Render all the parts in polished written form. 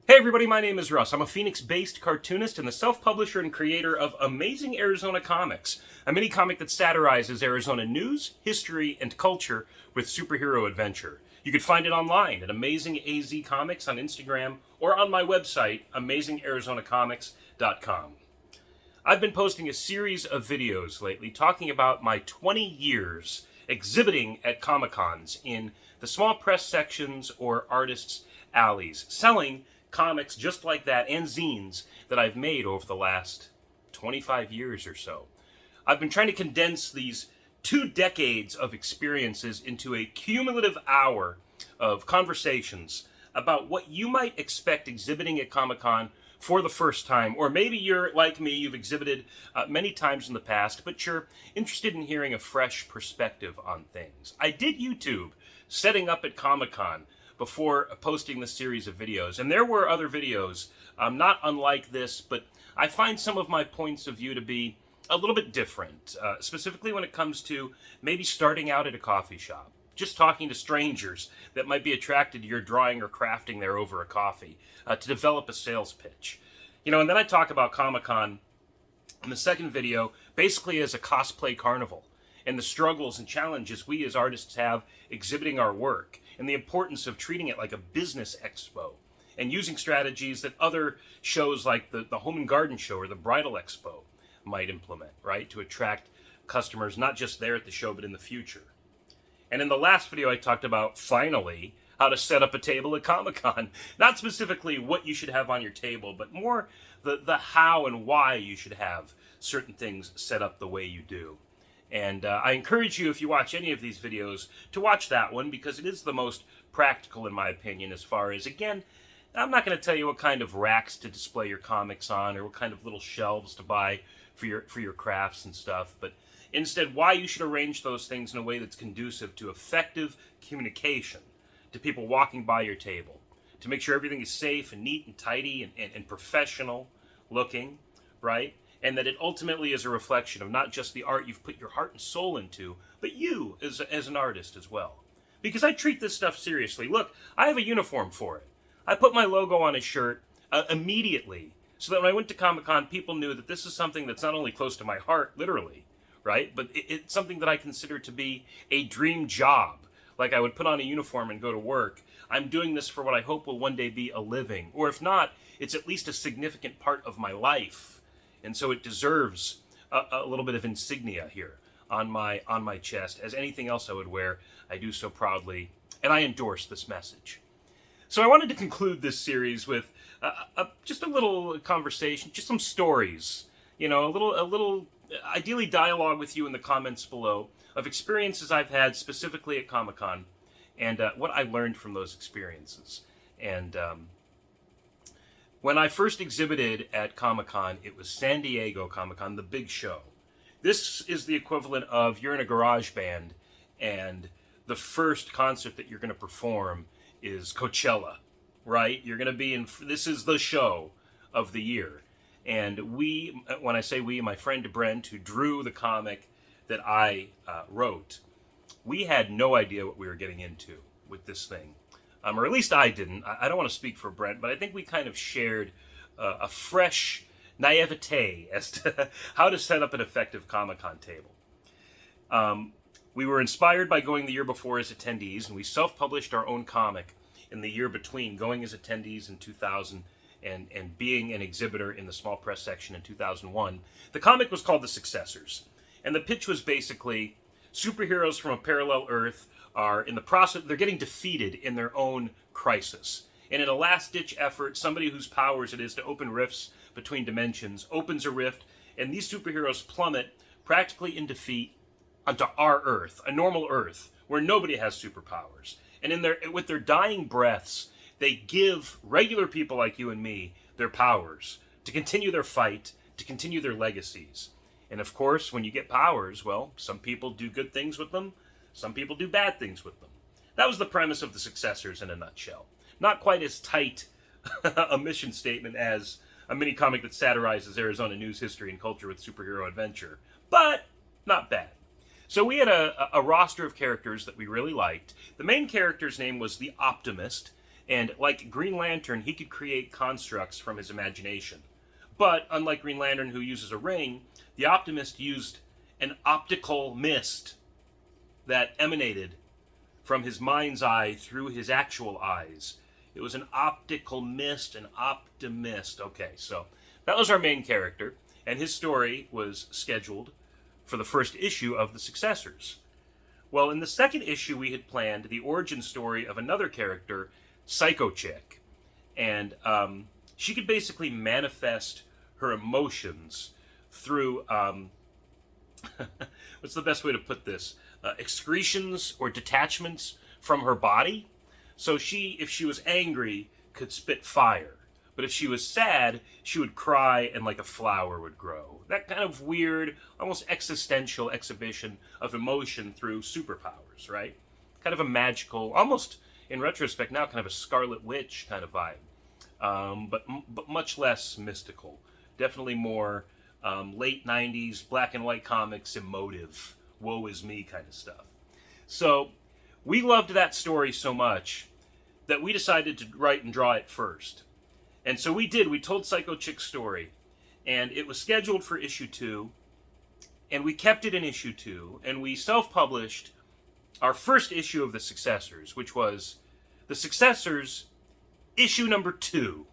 Hey everybody, my name is Russ. I'm a Phoenix-based cartoonist and the self-publisher and creator of Amazing Arizona Comics, a mini comic that satirizes Arizona news, history, and culture with superhero adventure. You can find it online at Amazing AZ Comics on Instagram or on my website, amazingarizonacomics.com. I've been posting a series of videos lately talking about my 20 years exhibiting at Comic-Cons in the small press sections or artists' alleys, selling comics just like that and zines that I've made over the last 25 years or so. I've been trying to condense these 2 decades of experiences into a cumulative hour of conversations about what you might expect exhibiting at Comic-Con for the first time. Or maybe you're like me, you've exhibited many times in the past, but you're interested in hearing a fresh perspective on things. I did YouTube setting up at Comic-Con before posting this series of videos. And there were other videos, not unlike this, but I find some of my points of view to be a little bit different, specifically when it comes to maybe starting out at a coffee shop, just talking to strangers that might be attracted to your drawing or crafting there over a coffee, to develop a sales pitch. And then I talk about Comic-Con in the second video, basically as a cosplay carnival, and the struggles and challenges we as artists have exhibiting our work, and the importance of treating it like a business expo, and using strategies that other shows like the Home and Garden Show or the Bridal Expo might implement, right, to attract customers not just there at the show, but in the future. And in the last video, I talked about, finally, how to set up a table at Comic-Con. Not specifically what you should have on your table, but more the how and why you should have certain things set up the way you do. And I encourage you, if you watch any of these videos, to watch that one, because it is the most practical, in my opinion, as far as, again, I'm not going to tell you what kind of racks to display your comics on or what kind of little shelves to buy for your crafts and stuff, but instead why you should arrange those things in a way that's conducive to effective communication to people walking by your table, to make sure everything is safe and neat and tidy and professional looking, right? And that it ultimately is a reflection of not just the art you've put your heart and soul into, but you as an artist as well. Because I treat this stuff seriously. Look, I have a uniform for it. I put my logo on a shirt immediately, so that when I went to Comic-Con, people knew that this is something that's not only close to my heart, literally, right? But it's something that I consider to be a dream job. Like I would put on a uniform and go to work. I'm doing this for what I hope will one day be a living. Or if not, it's at least a significant part of my life. And so it deserves a little bit of insignia here on my chest. As anything else I would wear, I do so proudly, and I endorse this message. So I wanted to conclude this series with just a little conversation, just some stories, a little ideally dialogue with you in the comments below of experiences I've had specifically at Comic-Con, and what I learned from those experiences. And when I first exhibited at Comic-Con, it was San Diego Comic-Con, the big show. This is the equivalent of you're in a garage band and the first concert that you're going to perform is Coachella, right? You're going to be in, this is the show of the year. And we, when I say we, my friend Brent, who drew the comic that I wrote, we had no idea what we were getting into with this thing. Or at least I didn't. I don't want to speak for Brent, but I think we kind of shared a fresh naivete as to how to set up an effective Comic-Con table. We were inspired by going the year before as attendees, and we self-published our own comic in the year between going as attendees in 2000 and being an exhibitor in the small press section in 2001. The comic was called The Successors, and the pitch was basically superheroes from a parallel Earth are in the process, they're getting defeated in their own crisis. And in a last-ditch effort, somebody whose powers it is to open rifts between dimensions opens a rift, and these superheroes plummet practically in defeat onto our Earth, a normal Earth, where nobody has superpowers. And with their dying breaths, they give regular people like you and me their powers to continue their fight, to continue their legacies. And of course, when you get powers, well, some people do good things with them, some people do bad things with them. That was the premise of The Successors in a nutshell. Not quite as tight a mission statement as a mini comic that satirizes Arizona news, history, and culture with superhero adventure, but not bad. So we had a roster of characters that we really liked. The main character's name was the Optimist, And like Green Lantern, he could create constructs from his imagination. But unlike Green Lantern, who uses a ring, the Optimist used an optical mist that emanated from his mind's eye through his actual eyes. It was an optical mist, an optimist. Okay, so that was our main character, and his story was scheduled for the first issue of the Successors. Well, in the second issue, we had planned the origin story of another character, Psycho Chick. And she could basically manifest her emotions through, what's the best way to put this? Excretions or detachments from her body. So she, if she was angry, could spit fire. But if she was sad, she would cry and like a flower would grow. That kind of weird, almost existential exhibition of emotion through superpowers, right? Kind of a magical, almost in retrospect now, kind of a Scarlet Witch kind of vibe. But much less mystical. Definitely more late 90s, black and white comics, emotive, woe is me kind of stuff. So we loved that story so much that we decided to write and draw it first. And so we did. We told Psycho Chick's story. And it was scheduled for issue 2. And we kept it in issue 2. And we self-published our first issue of The Successors, which was The Successors, issue number 2.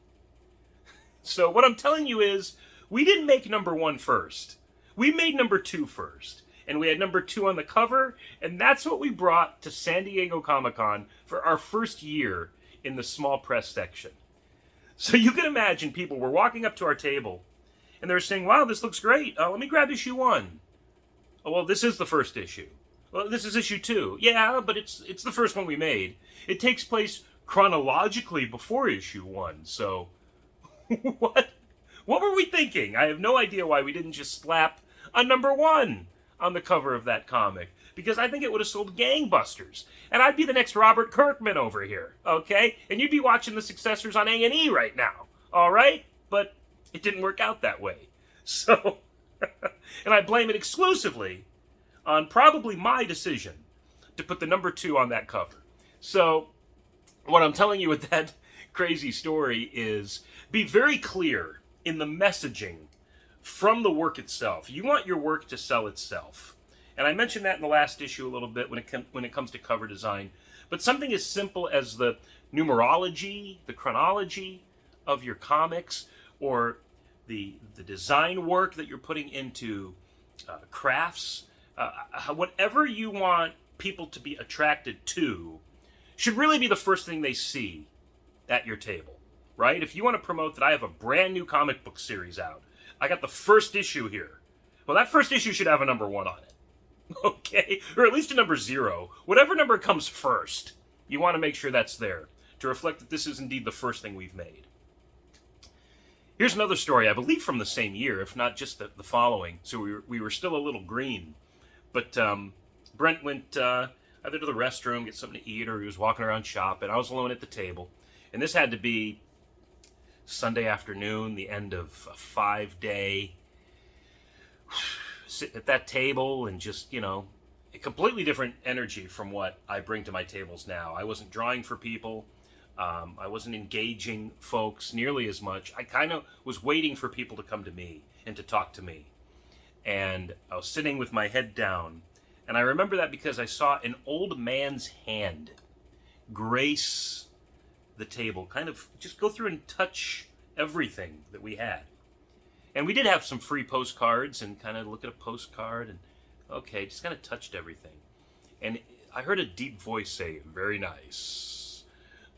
So what I'm telling you is, we didn't make number 1 first. We made number 2 first. And we had number 2 on the cover. And that's what we brought to San Diego Comic-Con for our first year in the small press section. So you can imagine people were walking up to our table, and they were saying, wow, this looks great. Let me grab issue 1. Oh, well, this is the first issue. Well, this is issue 2. Yeah, but it's the first one we made. It takes place chronologically before issue 1. So, what were we thinking? I have no idea why we didn't just slap a number 1 on the cover of that comic. Because I think it would have sold gangbusters. And I'd be the next Robert Kirkman over here, okay? And you'd be watching The Successors on A&E right now, all right? But it didn't work out that way. So, and I blame it exclusively on probably my decision to put the number 2 on that cover. So, what I'm telling you with that crazy story is be very clear in the messaging from the work itself. You want your work to sell itself. And I mentioned that in the last issue a little bit when it comes to cover design. But something as simple as the numerology, the chronology of your comics, or the design work that you're putting into crafts, whatever you want people to be attracted to, should really be the first thing they see at your table, right? If you want to promote that I have a brand new comic book series out, I got the first issue here. Well, that first issue should have a number 1 on it. Okay, or at least a number 0. Whatever number comes first, you want to make sure that's there to reflect that this is indeed the first thing we've made. Here's another story, I believe from the same year, if not just the following. So we were still a little green. But Brent went either to the restroom, get something to eat, or he was walking around shopping. I was alone at the table. And this had to be Sunday afternoon, the end of a 5-day... sit at that table and just, a completely different energy from what I bring to my tables now. I wasn't drawing for people. I wasn't engaging folks nearly as much. I kind of was waiting for people to come to me and to talk to me. And I was sitting with my head down. And I remember that because I saw an old man's hand grace the table, kind of just go through and touch everything that we had. And we did have some free postcards and kind of look at a postcard and, okay, just kind of touched everything. And I heard a deep voice say, very nice,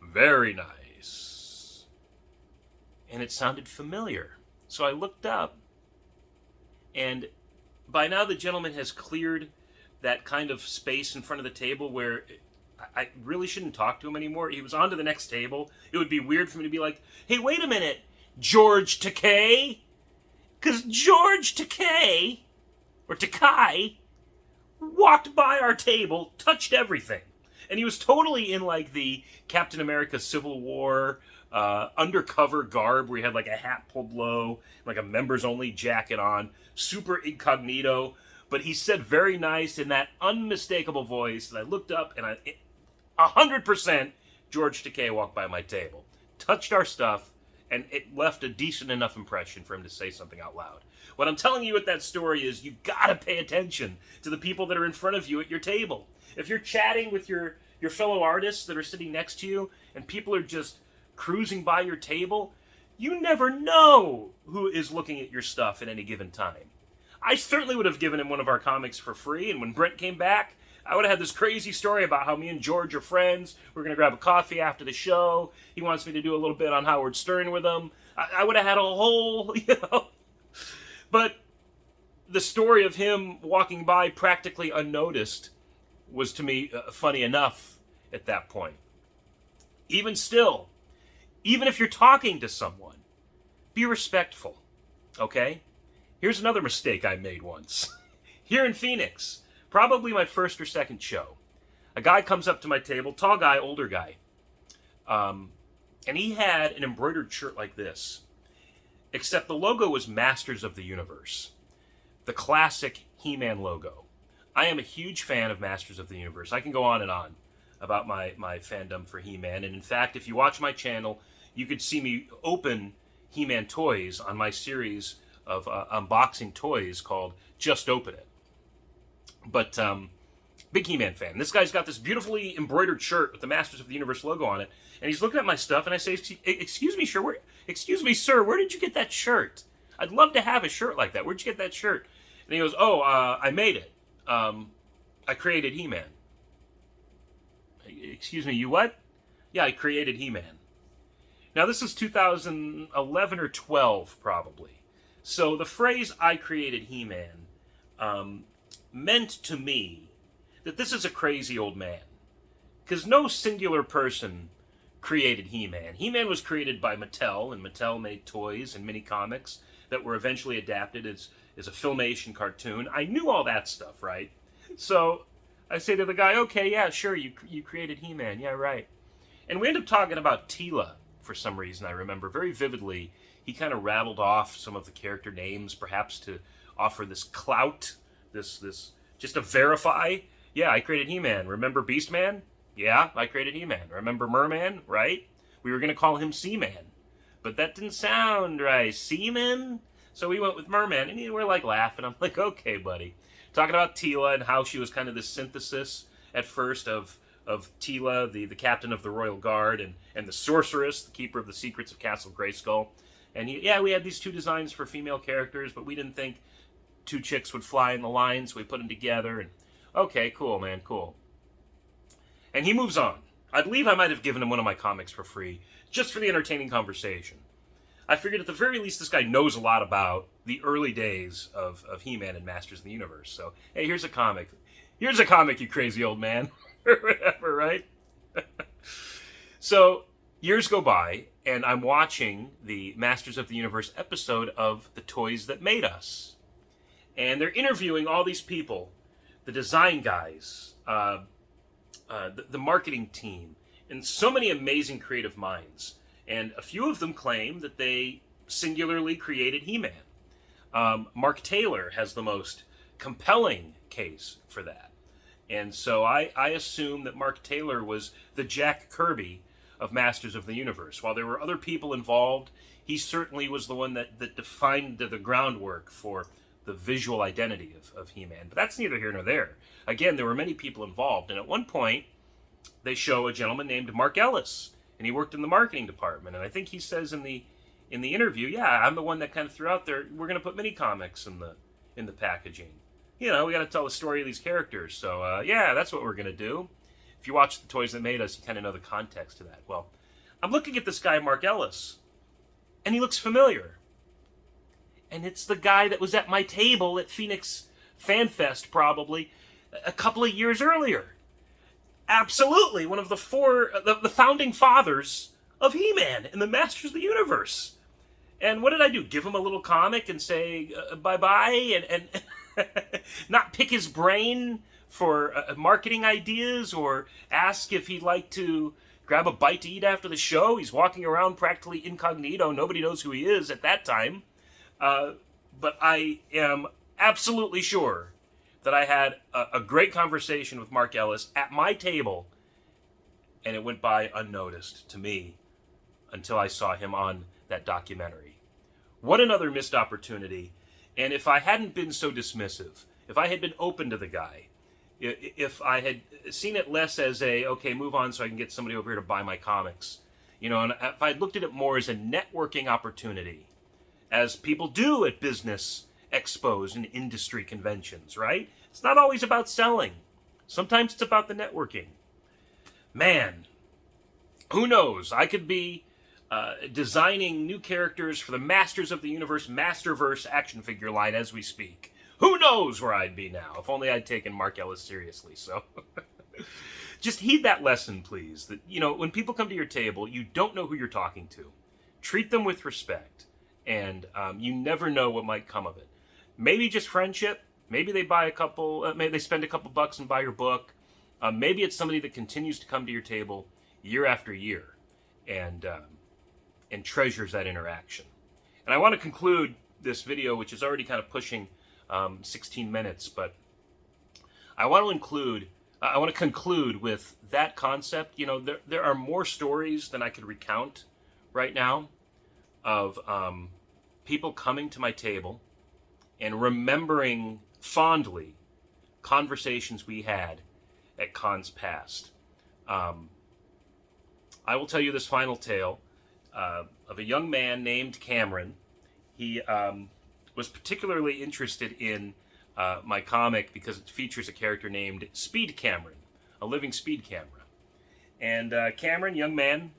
very nice. And it sounded familiar. So I looked up, and by now the gentleman has cleared that kind of space in front of the table where I really shouldn't talk to him anymore. He was on to the next table. It would be weird for me to be like, hey, wait a minute, George Takei. Because George Takei, or Takai, walked by our table, touched everything. And he was totally in like the Captain America Civil War undercover garb where he had like a hat pulled low, like a members only jacket on, super incognito. But he said very nice in that unmistakable voice. And I looked up and 100% George Takei walked by my table, touched our stuff, and it left a decent enough impression for him to say something out loud. What I'm telling you with that story is you gotta pay attention to the people that are in front of you at your table. If you're chatting with your fellow artists that are sitting next to you and people are just cruising by your table, you never know who is looking at your stuff at any given time. I certainly would have given him one of our comics for free, and when Brent came back, I would have had this crazy story about how me and George are friends. We're going to grab a coffee after the show. He wants me to do a little bit on Howard Stern with him. I would have had a whole, But the story of him walking by practically unnoticed was, to me, funny enough at that point. Even still, even if you're talking to someone, be respectful, okay? Here's another mistake I made once. Here in Phoenix, probably my first or second show, a guy comes up to my table, tall guy, older guy, and he had an embroidered shirt like this, except the logo was Masters of the Universe, the classic He-Man logo. I am a huge fan of Masters of the Universe. I can go on and on about my fandom for He-Man, and in fact, if you watch my channel, you could see me open He-Man toys on my series of unboxing toys called Just Open It. But big He-Man fan. This guy's got this beautifully embroidered shirt with the Masters of the Universe logo on it, and he's looking at my stuff, and I say, "Excuse me, sir, where did you get that shirt? I'd love to have a shirt like that. Where'd you get that shirt?" And he goes, "Oh, I made it. I created He-Man." "Excuse me, you what?" "Yeah, I created He-Man." Now, this is 2011 or 12, probably. So the phrase, "I created He-Man," meant to me that this is a crazy old man. Because no singular person created He-Man. He-Man was created by Mattel, and Mattel made toys and mini-comics that were eventually adapted as a Filmation cartoon. I knew all that stuff, right? So I say to the guy, "Okay, yeah, sure, you created He-Man. Yeah, right." And we end up talking about Tila for some reason, I remember very vividly. He kind of rattled off some of the character names, perhaps to offer this clout, this just to verify. "Yeah, I created He-Man. Remember Beastman? Yeah, I created He-Man. Remember Merman? Right? We were going to call him Seaman, but that didn't sound right. Seaman? So we went with Merman," and we're like laughing. I'm like, "Okay, buddy." Talking about Tila and how she was kind of this synthesis at first of Tila, the captain of the Royal Guard, and the sorceress, the keeper of the secrets of Castle Grayskull. And we had these two designs for female characters, but we didn't think two chicks would fly in the line, so we put them together. And okay, cool, man, cool. And he moves on. I believe I might have given him one of my comics for free, just for the entertaining conversation. I figured at the very least this guy knows a lot about the early days of He-Man and Masters of the Universe. So, hey, here's a comic. Here's a comic, you crazy old man. Or whatever, right? So, years go by, and I'm watching the Masters of the Universe episode of The Toys That Made Us. And they're interviewing all these people, the design guys, the marketing team, and so many amazing creative minds. And a few of them claim that they singularly created He-Man. Mark Taylor has the most compelling case for that. And so I assume that Mark Taylor was the Jack Kirby of Masters of the Universe. While there were other people involved, he certainly was the one that defined the groundwork for the visual identity of He-Man. But that's neither here nor there. Again, there were many people involved. And at one point, they show a gentleman named Mark Ellis. And he worked in the marketing department. And I think he says in the interview, "Yeah, I'm the one that kind of threw out there, we're going to put mini comics in the packaging. We got to tell the story of these characters. So, yeah, that's what we're going to do." If you watch The Toys That Made Us, you kind of know the context to that. Well, I'm looking at this guy, Mark Ellis, and he looks familiar. And it's the guy that was at my table at Phoenix Fan Fest probably a couple of years earlier. Absolutely, one of the founding fathers of He-Man and the Masters of the Universe. And what did I do? Give him a little comic and say bye-bye and not pick his brain for marketing ideas or ask if he'd like to grab a bite to eat after the show. He's walking around practically incognito. Nobody knows who he is at that time. But I am absolutely sure that I had a great conversation with Mark Ellis at my table and it went by unnoticed to me until I saw him on that documentary. What another missed opportunity. And if I hadn't been so dismissive, if I had been open to the guy, if I had seen it less as a, okay, move on so I can get somebody over here to buy my comics, and if I'd looked at it more as a networking opportunity, as people do at business expos and industry conventions, right? It's not always about selling. Sometimes it's about the networking. Man, who knows? I could be designing new characters for the Masters of the Universe Masterverse action figure line as we speak. Who knows where I'd be now? If only I'd taken Mark Ellis seriously. So just heed that lesson, please. That, when people come to your table, you don't know who you're talking to. Treat them with respect, and you never know what might come of it. Maybe just friendship. Maybe they buy maybe they spend a couple bucks and buy your book. Maybe it's somebody that continues to come to your table year after year, and treasures that interaction. And I want to conclude this video, which is already kind of pushing 16 minutes, but I want to conclude with that concept. There are more stories than I could recount right now of people coming to my table and remembering fondly conversations we had at cons past. I will tell you this final tale of a young man named Cameron. He was particularly interested in my comic because it features a character named Speed Cameron, a living speed camera. And Cameron, young man,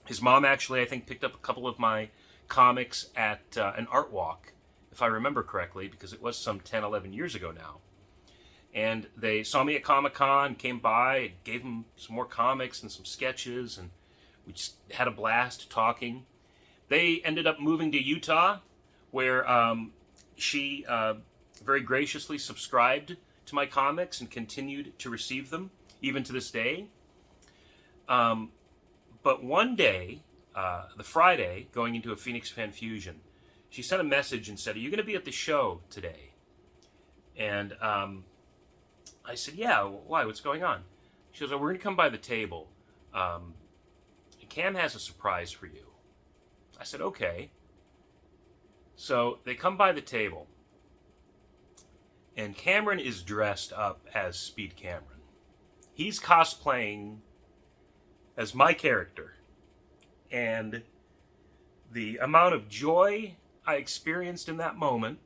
his mom actually, I think, picked up a couple of my comics at an art walk, if I remember correctly, because it was some 10, 11 years ago now. And they saw me at Comic-Con, came by, gave them some more comics and some sketches, and we just had a blast talking. They ended up moving to Utah, where she very graciously subscribed to my comics and continued to receive them, even to this day. But one day, the Friday, going into a Phoenix Fan Fusion, she sent a message and said, "Are you going to be at the show today?" And I said, "Yeah, why? What's going on?" She goes, "Oh, we're going to come by the table. Cam has a surprise for you." I said, "Okay." So they come by the table, and Cameron is dressed up as Speed Cameron. He's cosplaying as my character. And the amount of joy I experienced in that moment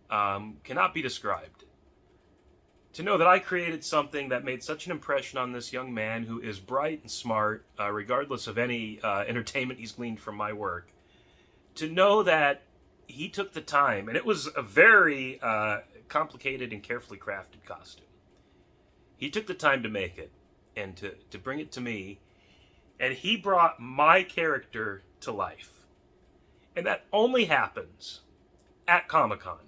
cannot be described. To know that I created something that made such an impression on this young man who is bright and smart, regardless of any entertainment he's gleaned from my work. To know that he took the time, and it was a very complicated and carefully crafted costume. He took the time to make it and to bring it to me, and he brought my character to life. And that only happens at Comic-Con,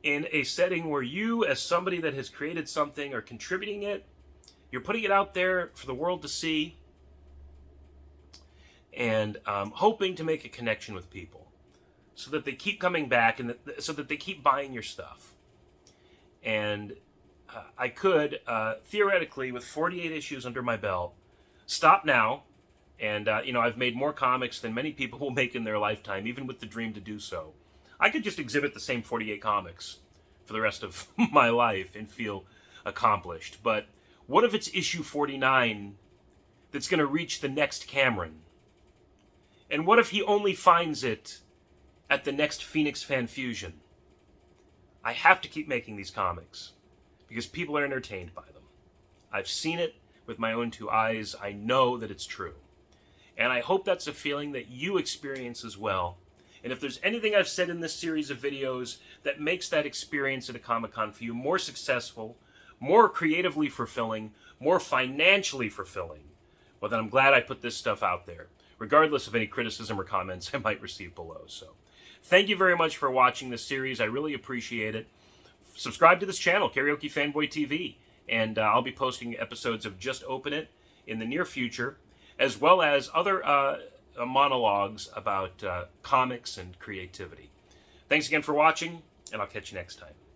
in a setting where you, as somebody that has created something or contributing it, you're putting it out there for the world to see, and hoping to make a connection with people so that they keep coming back and so that they keep buying your stuff. And I could, theoretically, with 48 issues under my belt, stop now. And, I've made more comics than many people will make in their lifetime, even with the dream to do so. I could just exhibit the same 48 comics for the rest of my life and feel accomplished. But what if it's issue 49 that's going to reach the next Cameron? And what if he only finds it at the next Phoenix Fan Fusion? I have to keep making these comics because people are entertained by them. I've seen it with my own two eyes. I know that it's true. And I hope that's a feeling that you experience as well. And if there's anything I've said in this series of videos that makes that experience at a Comic-Con for you more successful, more creatively fulfilling, more financially fulfilling, well, then I'm glad I put this stuff out there, regardless of any criticism or comments I might receive below. So thank you very much for watching this series. I really appreciate it. Subscribe to this channel, Karaoke Fanboy TV, and I'll be posting episodes of Just Open It in the near future, as well as other monologues about comics and creativity. Thanks again for watching, and I'll catch you next time.